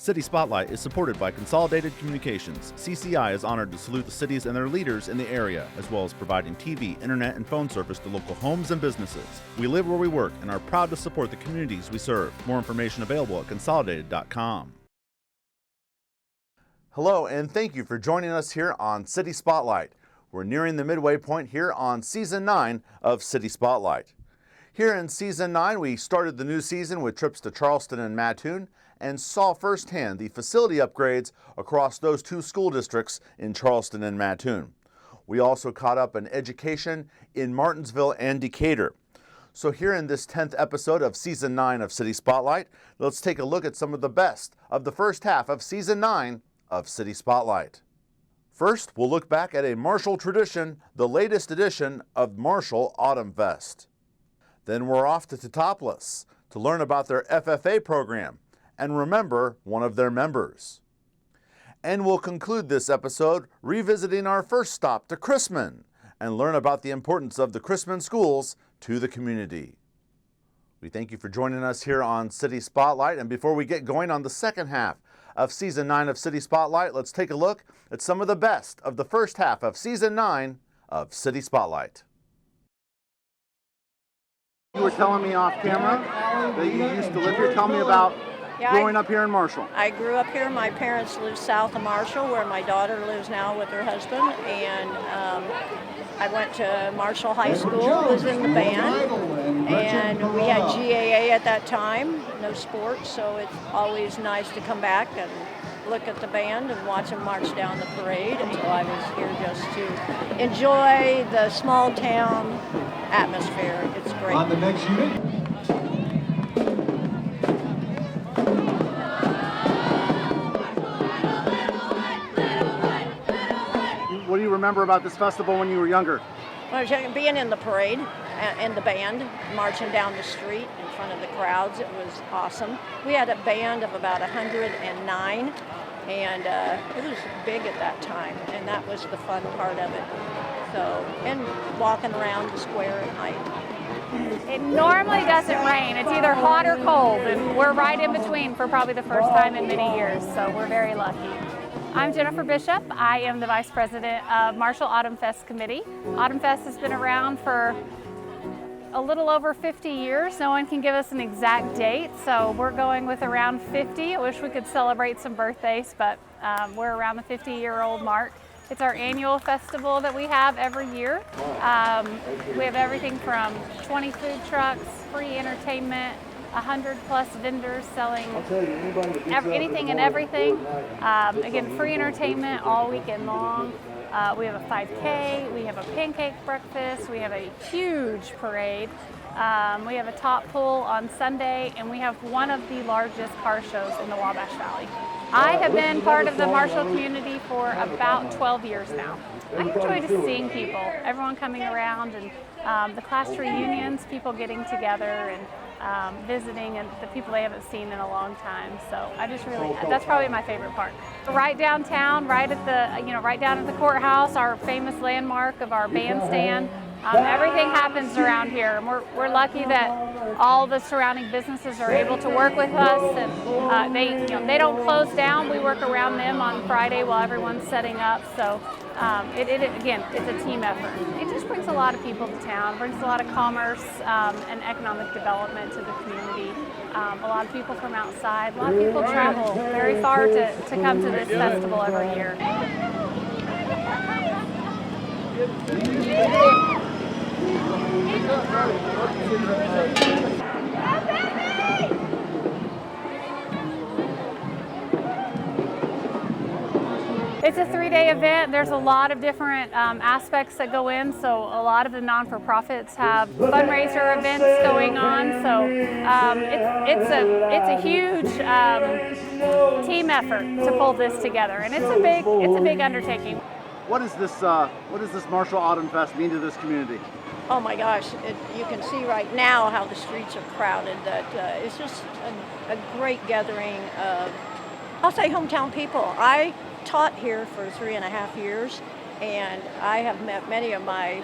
City Spotlight is supported by Consolidated Communications. CCI is honored to salute the cities and their leaders in the area, as well as providing TV, internet, and phone service to local homes and businesses. We live where we work and are proud to support the communities we serve. More information available at consolidated.com. Hello, and thank you for joining us here on City Spotlight. We're nearing the midway point here on Season 9 of City Spotlight. Here in Season 9, we started the new season with trips to Charleston and Mattoon and saw firsthand the facility upgrades across those two school districts in Charleston and Mattoon. We also caught up on education in Martinsville and Decatur. So here in this 10th episode of Season 9 of City Spotlight, let's take a look at some of the best of the first half of Season 9 of City Spotlight. First, we'll look back at a Marshall tradition, the latest edition of Marshall Autumn Fest. Then we're off to Teutopolis to learn about their FFA program and remember one of their members. And we'll conclude this episode revisiting our first stop to Chrisman and learn about the importance of the Chrisman schools to the community. We thank you for joining us here on City Spotlight, and before we get going on the second half of Season 9 of City Spotlight, let's take a look at some of the best of the first half of Season 9 of City Spotlight. You were telling me off camera that you used to live here. Tell me about growing up here in Marshall. I grew up here. My parents lived south of Marshall, where my daughter lives now with her husband. And I went to Marshall High School, was in the band, and we had GAA at that time, no sports, so it's always nice to come back and look at the band and watch them march down the parade. And so I was here just to enjoy the small town atmosphere. It's great. On the next unit. What do you remember about this festival when you were younger? When I was young, being in the parade and the band, marching down the street in front of the crowds, it was awesome. We had a band of about 109, and it was big at that time, and that was the fun part of it. So, and walking around the square at night. It normally doesn't rain. It's either hot or cold, and we're right in between for probably the first time in many years, so we're very lucky. I'm Jennifer Bishop. I am the Vice President of Marshall Autumn Fest Committee. Autumn Fest has been around for a little over 50 years. No one can give us an exact date, so we're going with around 50. I wish we could celebrate some birthdays, but we're around the 50-year-old mark. It's our annual festival that we have every year. We have everything from 20 food trucks, free entertainment, 100+ vendors selling anything and everything. Again, free entertainment all weekend long. We have a 5K, we have a pancake breakfast, we have a huge parade. We have a top pull on Sunday, and we have one of the largest car shows in the Wabash Valley. I have been part of the Marshall community for about 12 years now. I enjoy just seeing people, everyone coming around, and the class reunions, people getting together and visiting, and the people they haven't seen in a long time. So I just really, that's probably my favorite part. Right downtown, right at the, right down at the courthouse, our famous landmark of our bandstand. Everything happens around here, and we're lucky that all the surrounding businesses are able to work with us, and they don't close down. We work around them on Friday while everyone's setting up. So again, it's a team effort. It just brings a lot of people to town, brings a lot of commerce and economic development to the community. A lot of people from outside, a lot of people travel very far to come to this festival every year. It's a 3-day event. There's a lot of different aspects that go in. So a lot of the non-for-profits have fundraiser events going on. So it's a huge team effort to pull this together, and it's a big undertaking. What does this Marshall Autumn Fest mean to this community? Oh my gosh, you can see right now how the streets are crowded. That it's just a great gathering of, I'll say, hometown people. I taught here for 3.5 years, and I have met many of my,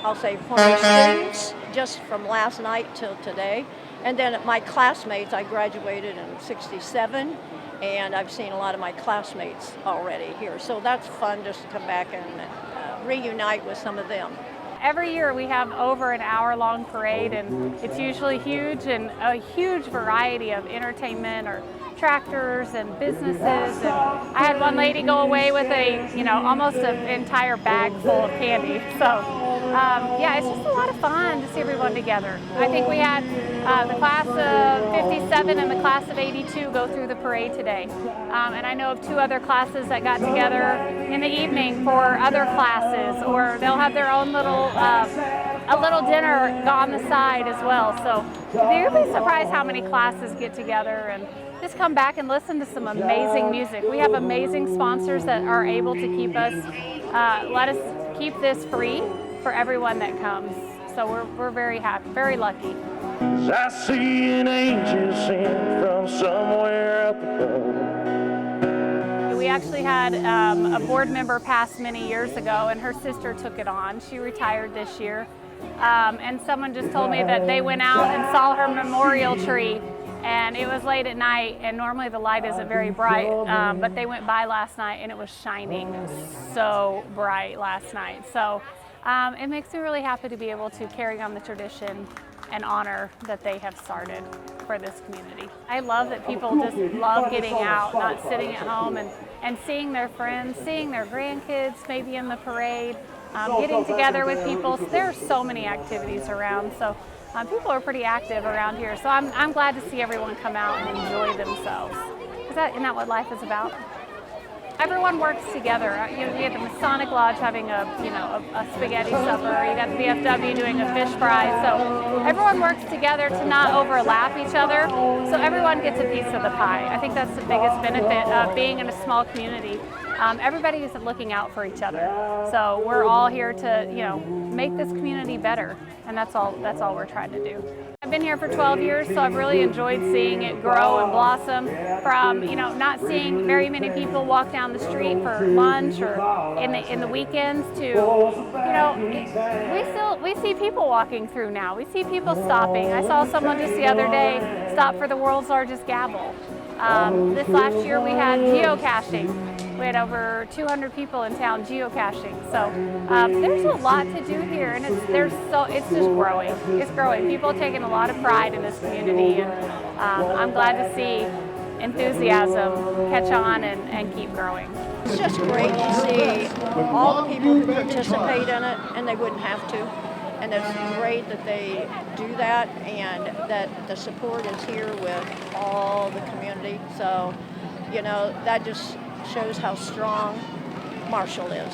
I'll say, former students just from last night till today. And then my classmates, I graduated in '67, and I've seen a lot of my classmates already here. So that's fun just to come back and reunite with some of them. Every year we have over an hour-long parade, and it's usually huge, and a huge variety of entertainment or tractors and businesses. And I had one lady go away with almost an entire bag full of candy. So yeah, it's just a lot of fun to see everyone together. I think we had the class of 57 and the class of 82 go through the parade today. And I know of 2 other classes that got together in the evening for other classes, or they'll have their own little a little dinner on the side as well. So you'll be surprised how many classes get together and just come back and listen to some amazing music. We have amazing sponsors that are able to keep us, let us keep this free for everyone that comes. So we're very happy, very lucky. I see an angel sing from somewhere up above. We actually had a board member pass many years ago, and her sister took it on. She retired this year. And someone just told me that they went out and saw her memorial tree, and it was late at night, and normally the light isn't very bright, but they went by last night and it was shining so bright last night. So it makes me really happy to be able to carry on the tradition and honor that they have started for this community. I love that people just love getting out, not sitting at home, and seeing their friends, seeing their grandkids maybe in the parade, getting together with people. So there are so many activities around. So people are pretty active around here. So I'm glad to see everyone come out and enjoy themselves. Isn't that what life is about? Everyone works together. You get the Masonic Lodge having a spaghetti supper. You got the VFW doing a fish fry. So everyone works together to not overlap each other. So everyone gets a piece of the pie. I think that's the biggest benefit of being in a small community. Everybody is looking out for each other. So we're all here to, make this community better, and that's all we're trying to do. I've been here for 12 years, so I've really enjoyed seeing it grow and blossom from, not seeing very many people walk down the street for lunch or in the weekends to, we see people walking through now. We see people stopping. I saw someone just the other day stop for the world's largest gavel. This last year we had geocaching. We had over 200 people in town geocaching. So there's a lot to do here, and it's just growing. It's growing. People are taking a lot of pride in this community, and I'm glad to see enthusiasm catch on and keep growing. It's just great to see all the people who participate in it, and they wouldn't have to. And it's great that they do that, and that the support is here with all the community. So, that just shows how strong Marshall is.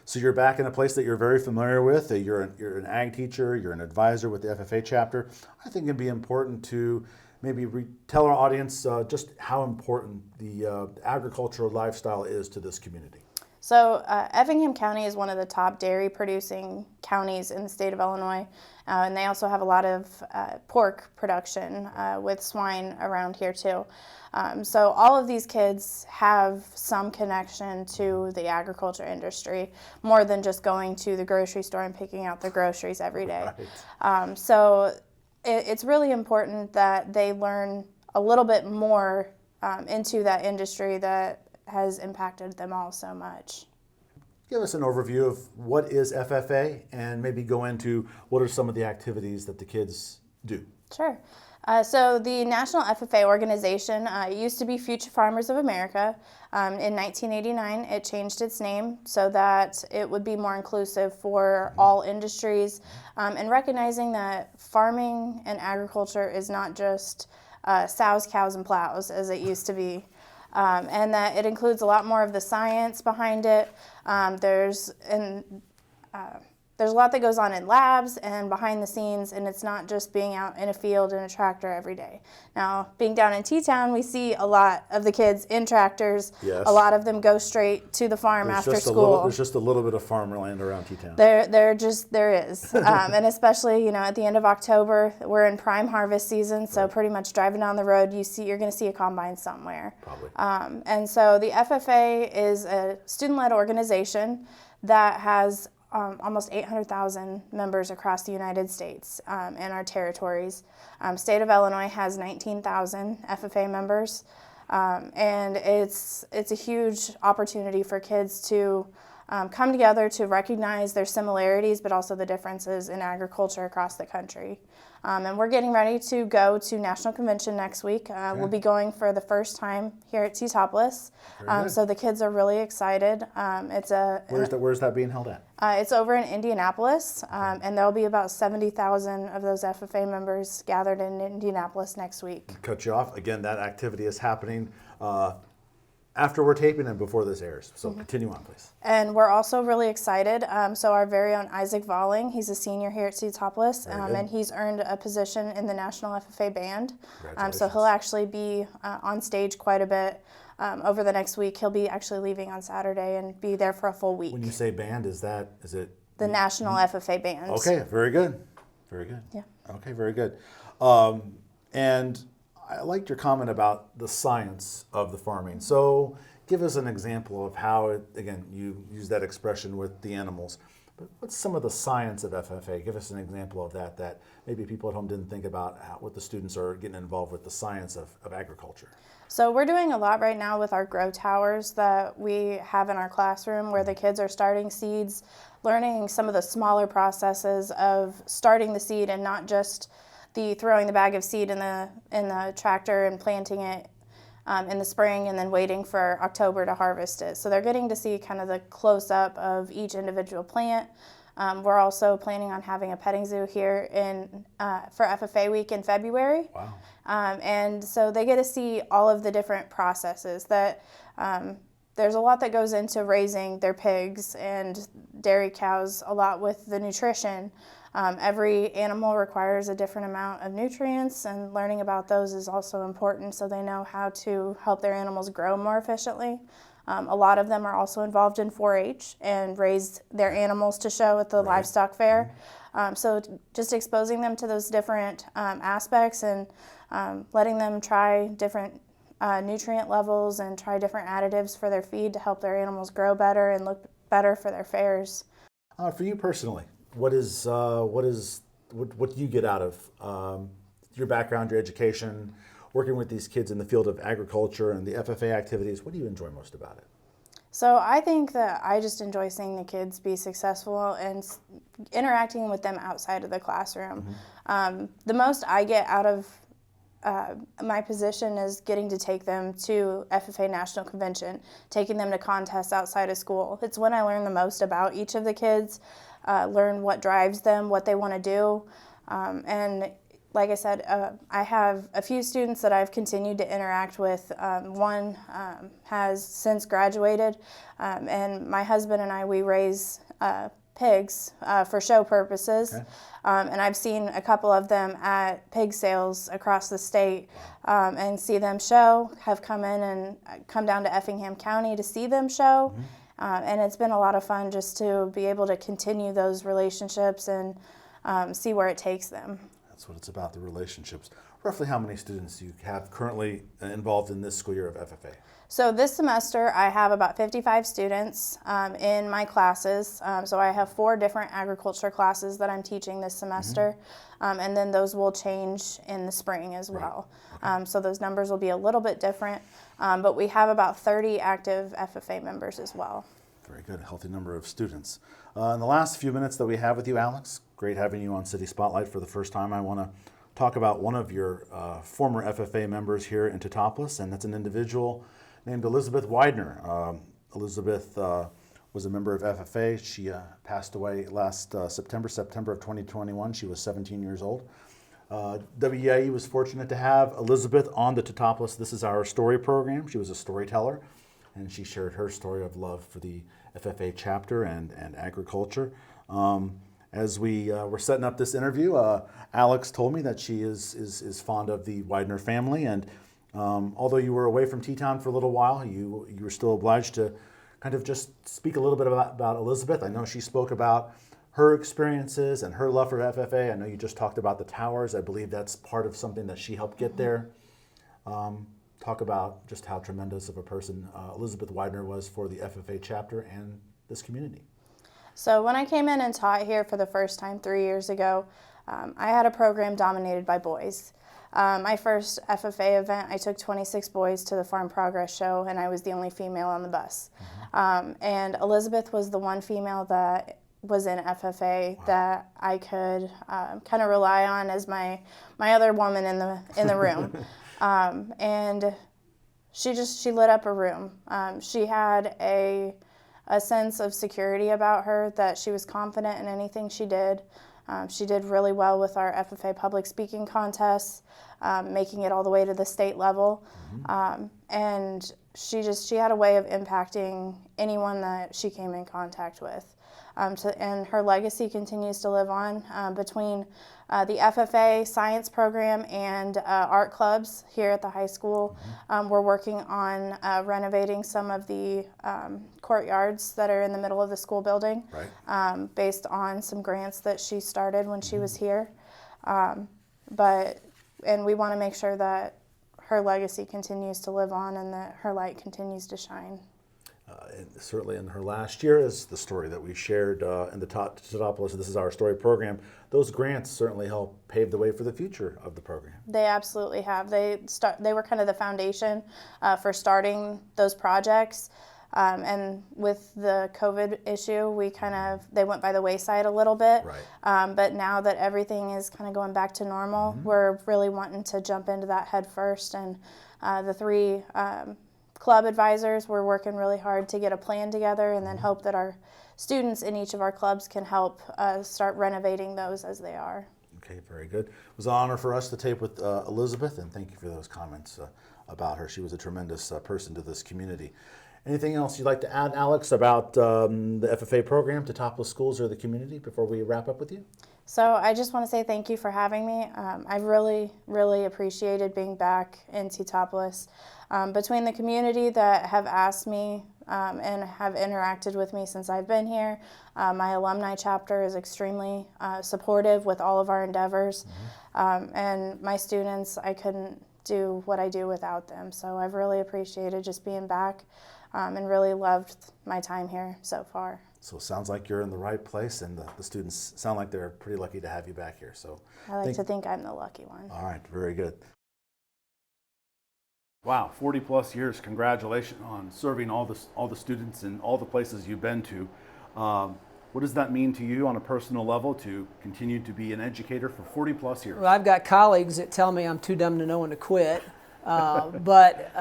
So you're back in a place that you're very familiar with. You're an ag teacher, you're an advisor with the FFA chapter. I think it'd be important to maybe tell our audience just how important the agricultural lifestyle is to this community. So Effingham County is one of the top dairy producing counties in the state of Illinois, and they also have a lot of pork production with swine around here too. So all of these kids have some connection to the agriculture industry, more than just going to the grocery store and picking out their groceries every day. Right. So it's really important that they learn a little bit more into that industry that has impacted them all so much. Give us an overview of what is FFA, and maybe go into what are some of the activities that the kids do. Sure. So the National FFA organization used to be Future Farmers of America. In 1989, it changed its name so that it would be more inclusive for all industries, and recognizing that farming and agriculture is not just sows, cows, and plows as it used to be. And that it includes a lot more of the science behind it. There's a lot that goes on in labs and behind the scenes, and it's not just being out in a field in a tractor every day. Now, being down in T-Town, we see a lot of the kids in tractors. Yes. A lot of them go straight to the farm after school. There's just a little bit of farmland around T-Town. There is. And especially, at the end of October, we're in prime harvest season, so pretty much driving down the road, you're going to see a combine somewhere. Probably. And so the FFA is a student-led organization that has almost 800,000 members across the United States and our territories. State of Illinois has 19,000 FFA members, and it's a huge opportunity for kids to come together to recognize their similarities, but also the differences in agriculture across the country. And we're getting ready to go to National Convention next week. We'll be going for the first time here at Teutopolis. So the kids are really excited. Where's that being held at? It's over in Indianapolis, and there'll be about 70,000 of those FFA members gathered in Indianapolis next week. Cut you off. Again, that activity is happening after we're taping and before this airs. So continue on, please. And we're also really excited. So our very own Isaac Volling, he's a senior here at Teutopolis, and he's earned a position in the National FFA Band. So he'll actually be on stage quite a bit over the next week. He'll be actually leaving on Saturday and be there for a full week. When you say band, is it? The National FFA Band. Okay, very good. Very good. Yeah. Okay, very good. And I liked your comment about the science of the farming. So give us an example of how, again, you use that expression with the animals, but what's some of the science of FFA? Give us an example of that maybe people at home didn't think about what the students are getting involved with the science of agriculture. So we're doing a lot right now with our grow towers that we have in our classroom where the kids are starting seeds, learning some of the smaller processes of starting the seed and not just throwing the bag of seed in the tractor and planting it in the spring and then waiting for October to harvest it. So they're getting to see kind of the close-up of each individual plant. We're also planning on having a petting zoo here for FFA week in February. Wow. And so they get to see all of the different processes that there's a lot that goes into raising their pigs and dairy cows, a lot with the nutrition. Every animal requires a different amount of nutrients, and learning about those is also important so they know how to help their animals grow more efficiently. A lot of them are also involved in 4-H and raise their animals to show at the livestock fair. So just exposing them to those different aspects and letting them try different nutrient levels and try different additives for their feed to help their animals grow better and look better for their fairs. For you personally, what do you get out of your background, your education, working with these kids in the field of agriculture and the FFA activities? What do you enjoy most about it? So I think that I just enjoy seeing the kids be successful and interacting with them outside of the classroom. The most I get out of my position is getting to take them to FFA National Convention, taking them to contests outside of school. It's when I learn the most about each of the kids, learn what drives them, what they want to do. And like I said, I have a few students that I've continued to interact with. One has since graduated, and my husband and I, we raise pigs for show purposes. Okay. And I've seen a couple of them at pig sales across the state and see them show, have come in and come down to Effingham County to see them show. And it's been a lot of fun just to be able to continue those relationships and see where it takes them. That's what it's about, the relationships. Roughly how many students do you have currently involved in this school year of FFA? So this semester I have about 55 students in my classes. So I have 4 different agriculture classes that I'm teaching this semester. And then those will change in the spring as well. Okay. So those numbers will be a little bit different. But we have about 30 active FFA members as well. Very good, a healthy number of students. In the last few minutes that we have with you, Alex, great having you on City Spotlight for the first time. I want to talk about one of your former FFA members here in Teutopolis, and that's an individual named Elizabeth Widener. Elizabeth was a member of FFA. She passed away last September of 2021. She was 17 years old. WEIE was fortunate to have Elizabeth on the Teutopolis This Is Our Story program. She was a storyteller, and she shared her story of love for the FFA chapter and agriculture. As we were setting up this interview, Alex told me that she is fond of the Widener family, and although you were away from T-Town for a little while, you were still obliged to kind of just speak a little bit about Elizabeth. I know she spoke about her experiences and her love for FFA. I know you just talked about the towers. I believe that's part of something that she helped get there. Talk about just how tremendous of a person Elizabeth Widener was for the FFA chapter and this community. So when I came in and taught here for the first time 3 years ago, I had a program dominated by boys. My first FFA event, I took 26 boys to the Farm Progress Show, and I was the only female on the bus. And Elizabeth was the one female that was in FFA that I could kind of rely on as my other woman in the room. And she lit up a room. She had a sense of security about her, that she was confident in anything she did. She did really well with our FFA public speaking contests, making it all the way to the state level. And she had a way of impacting anyone that she came in contact with. And her legacy continues to live on between the FFA science program and art clubs here at the high school. We're working on renovating some of the courtyards that are in the middle of the school building, based on some grants that she started when she was here. And we want to make sure that her legacy continues to live on and that her light continues to shine. And certainly in her last year, as the story that we shared in the Teutopolis, This Is Our Story program, those grants certainly help pave the way for the future of the program. They absolutely have. They were kind of the foundation for starting those projects. And with the COVID issue, they went by the wayside a little bit. But now that everything is kind of going back to normal, we're really wanting to jump into that head first. And the three club advisors, we're working really hard to get a plan together and then hope that our students in each of our clubs can help start renovating those as they are. Okay, very good. It was an honor for us to tape with Elizabeth, and thank you for those comments about her. She was a tremendous person to this community. Anything else you'd like to add, Alex, about the FFA program, Teutopolis Schools, or the community before we wrap up with you? So I just want to say thank you for having me. I've really, really appreciated being back in Teutopolis. Between the community that have asked me and have interacted with me since I've been here, my alumni chapter is extremely supportive with all of our endeavors. And my students, I couldn't do what I do without them. So I've really appreciated just being back and really loved my time here so far. So it sounds like you're in the right place, and the students sound like they're pretty lucky to have you back here. So I like to think I'm the lucky one. All right, very good. Wow, 40 plus years. Congratulations on serving all the students in all the places you've been to. What does that mean to you on a personal level to continue to be an educator for 40 plus years? Well, I've got colleagues that tell me I'm too dumb to know when to quit, but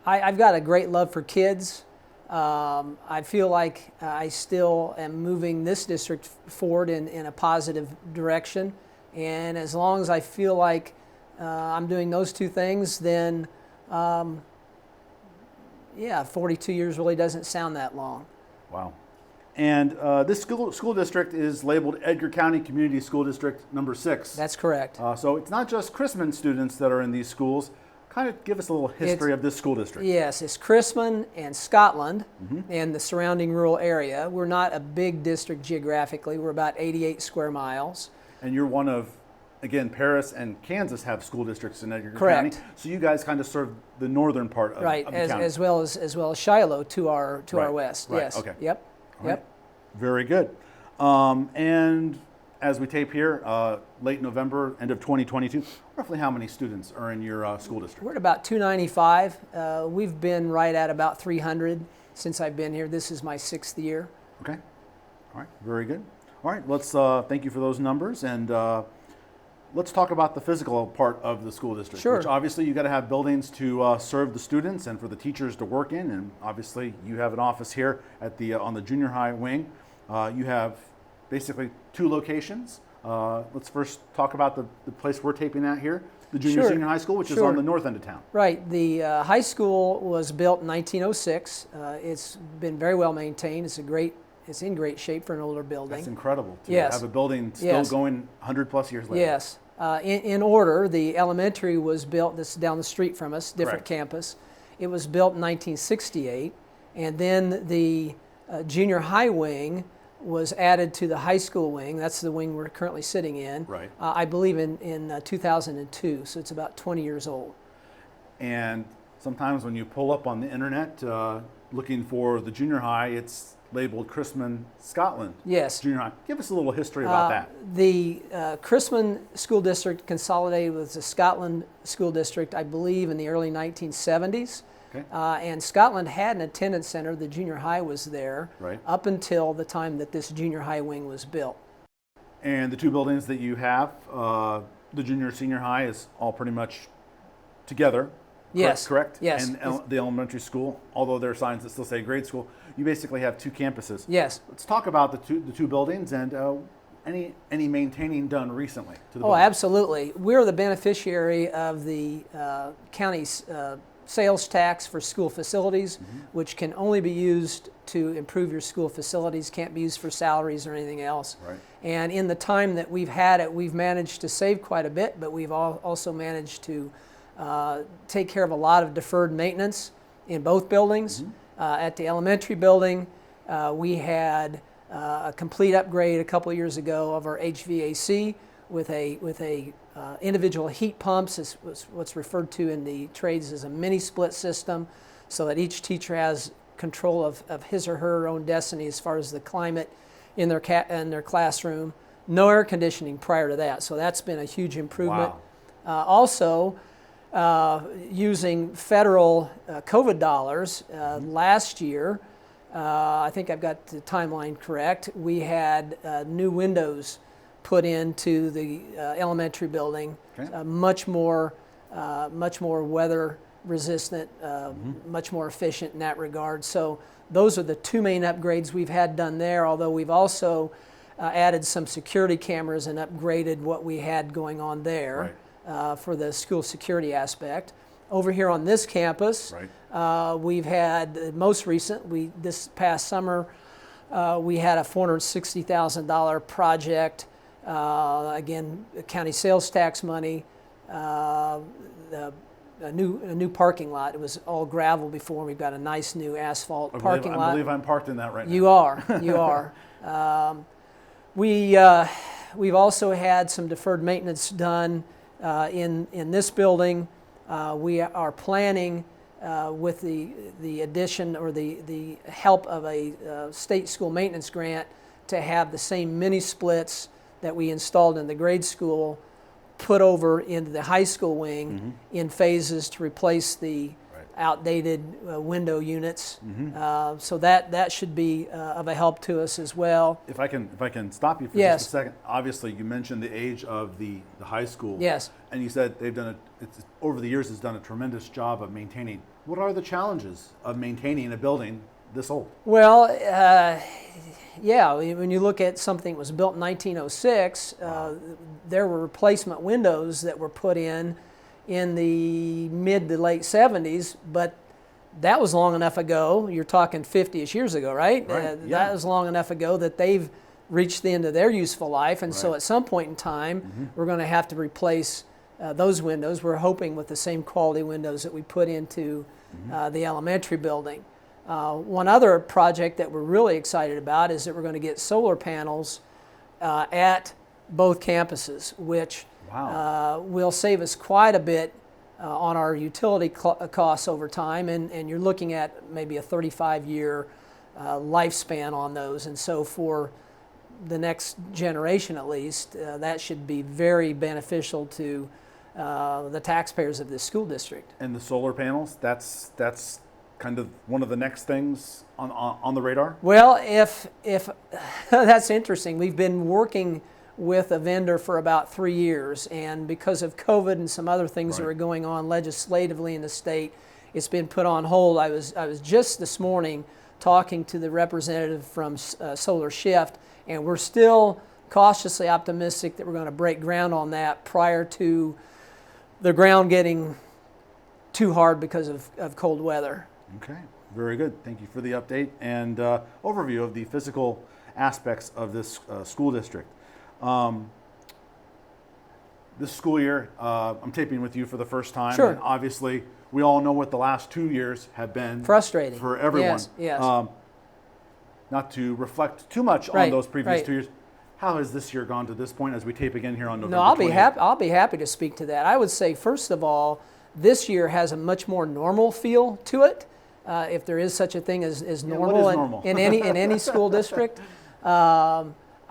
I've got a great love for kids. I feel like I still am moving this district forward in a positive direction, and as long as I feel like I'm doing those two things, then 42 years really doesn't sound that long. Wow. And this school district is labeled Edgar County Community School District number 6. That's correct. So it's not just Chrisman students that are in these schools. Kind of give us a little history of this school district. Yes, it's Chrisman and Scotland and the surrounding rural area. We're not a big district geographically. We're about 88 square miles. And you're one of, again, Paris and Kansas have school districts in Edgar Correct. County. So you guys kind of serve the northern part of, of the county. as well as Shiloh to our west. Right. Yes. Okay. Yep. All right. Very good. And as we tape here, late November, end of 2022, roughly how many students are in your school district? We're at about 295. We've been right at about 300 since I've been here. This is my 6th year. Okay. All right. Very good. All right. Let's thank you for those numbers, and let's talk about the physical part of the school district. Sure. Which obviously you got to have buildings to serve the students and for the teachers to work in, and obviously you have an office here at the on the junior high wing. You have basically 2 locations. Let's first talk about the place we're taping at here, the junior high school, which is on the north end of town. Right. The high school was built in 1906. It's been very well maintained. It's in great shape for an older building. That's incredible to yes. have a building still going 100 plus years later. Yes. In order, the elementary was built, this is down the street from us, different campus. It was built in 1968, and then the junior high wing was added to the high school wing. That's the wing we're currently sitting in. Right. I believe in 2002, so it's about 20 years old. And sometimes when you pull up on the internet, looking for the junior high, it's labeled Chrisman Scotland Yes. Junior High. Give us a little history about that. The Chrisman School District consolidated with the Scotland School District, I believe, in the early 1970s. Okay. And Scotland had an attendance center. The junior high was there Right. up until the time that this junior high wing was built. And the two buildings that you have, the junior senior high is all pretty much together. Yes. Correct? Yes. And the elementary school, although there are signs that still say grade school, you basically have two campuses. Yes. Let's talk about the two buildings and any maintaining done recently to the Oh, building. absolutely. We're the beneficiary of the county's sales tax for school facilities, which can only be used to improve your school facilities, can't be used for salaries or anything else. Right. And in the time that we've had it, we've managed to save quite a bit, but we've also managed to take care of a lot of deferred maintenance in both buildings. At the elementary building, we had a complete upgrade a couple of years ago of our HVAC with a individual heat pumps, is what's referred to in the trades as a mini split system, so that each teacher has control of his or her own destiny as far as the climate in their classroom. No air conditioning prior to that, so that's been a huge improvement. Wow. Also, using federal COVID dollars, last year, I think I've got the timeline correct, we had new windows put into the elementary building, Okay. much more weather resistant, much more efficient in that regard. So those are the two main upgrades we've had done there, although we've also added some security cameras and upgraded what we had going on there. Right. For the school security aspect. Over here on this campus, Right. we've had most recent, this past summer, we had a $460,000 project, again, county sales tax money, a new parking lot. It was all gravel before. We've got a nice new asphalt parking lot. I believe I'm parked in that right now. You are. We've also had some deferred maintenance done in this building. We are planning with the addition or the help of a state school maintenance grant to have the same mini splits that we installed in the grade school put over into the high school wing in phases to replace the outdated window units. So that should be of a help to us as well. If I can stop you for Yes. just a second. Obviously, you mentioned the age of the high school. Yes. And you said they've done over the years has done a tremendous job of maintaining. What are the challenges of maintaining a building this old? Well, yeah, when you look at something that was built in 1906, there were replacement windows that were put in the mid to late 70s, but that was long enough ago. You're talking 50-ish years ago, right? Right, yeah. That was long enough ago that they've reached the end of their useful life, and so Right. at some point in time, we're going to have to replace those windows. We're hoping with the same quality windows that we put into the elementary building. One other project that we're really excited about is that we're going to get solar panels at both campuses, which will save us quite a bit on our utility costs over time, and you're looking at maybe a 35-year lifespan on those. And so for the next generation at least, that should be very beneficial to the taxpayers of this school district. And the solar panels, that's kind of one of the next things on the radar? Well, if that's interesting. We've been working with a vendor for about 3 years, and because of COVID and some other things that Right. were going on legislatively in the state, it's been put on hold. I was just this morning talking to the representative from Solar Shift, and we're still cautiously optimistic that we're going to break ground on that prior to the ground getting too hard because of cold weather. Okay, very good. Thank you for the update and overview of the physical aspects of this school district. This school year, I'm taping with you for the first time. Sure. And obviously, we all know what the last 2 years have been. Frustrating. For everyone. Yes, yes. Not to reflect too much on Right, those previous right. 2 years. How has this year gone to this point as we tape again here on November No, I'll be 28th? I'll be happy to speak to that. I would say, first of all, this year has a much more normal feel to it. if there is such a thing as what normal, is normal? in any school district.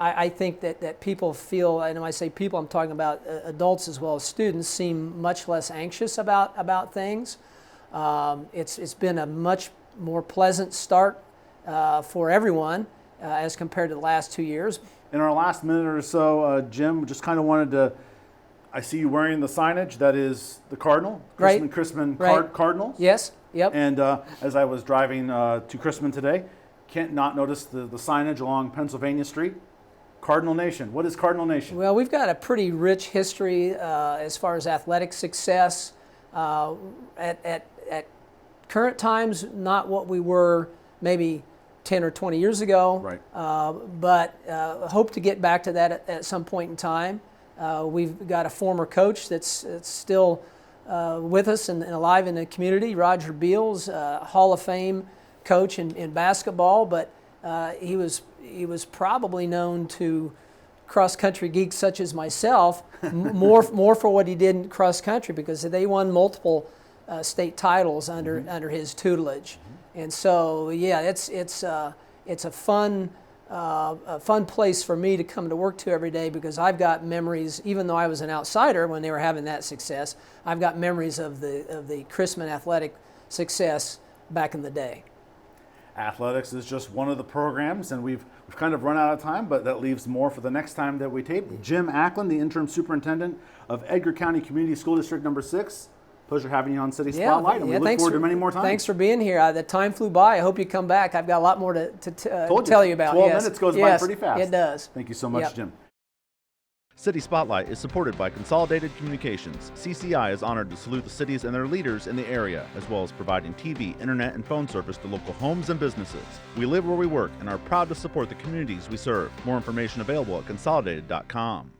I think that people feel, and when I say people, I'm talking about adults as well as students, seem much less anxious about things. It's been a much more pleasant start for everyone as compared to the last 2 years. In our last minute or so, Jim, just kind of wanted to, I see you wearing the signage that is the Cardinal, Right. Chrisman Right. Cardinals. Yes, yep. And as I was driving to Chrisman today, can't not notice the signage along Pennsylvania Street. Cardinal Nation. What is Cardinal Nation? Well, we've got a pretty rich history as far as athletic success. At current times, not what we were maybe 10 or 20 years ago, Right. but hope to get back to that at some point in time. We've got a former coach that's still with us and alive in the community, Roger Beals, Hall of Fame coach in basketball, but he was probably known to cross-country geeks such as myself more for what he did in cross-country, because they won multiple state titles under his tutelage. And so, yeah, it's a fun place for me to come to work to every day, because I've got memories, even though I was an outsider when they were having that success, I've got memories of the Chrisman athletic success back in the day. Athletics is just one of the programs, and we've kind of run out of time, but that leaves more for the next time that we tape. Jim Ackland, the interim superintendent of Edgar County Community School District number 6. Pleasure having you on City Spotlight, and we look forward to many more times. Thanks for being here. The time flew by. I hope you come back. I've got a lot more to tell you about. 12 minutes goes by pretty fast. It does. Thank you so much, Yep. Jim. City Spotlight is supported by Consolidated Communications. CCI is honored to salute the cities and their leaders in the area, as well as providing TV, internet, and phone service to local homes and businesses. We live where we work and are proud to support the communities we serve. More information available at consolidated.com.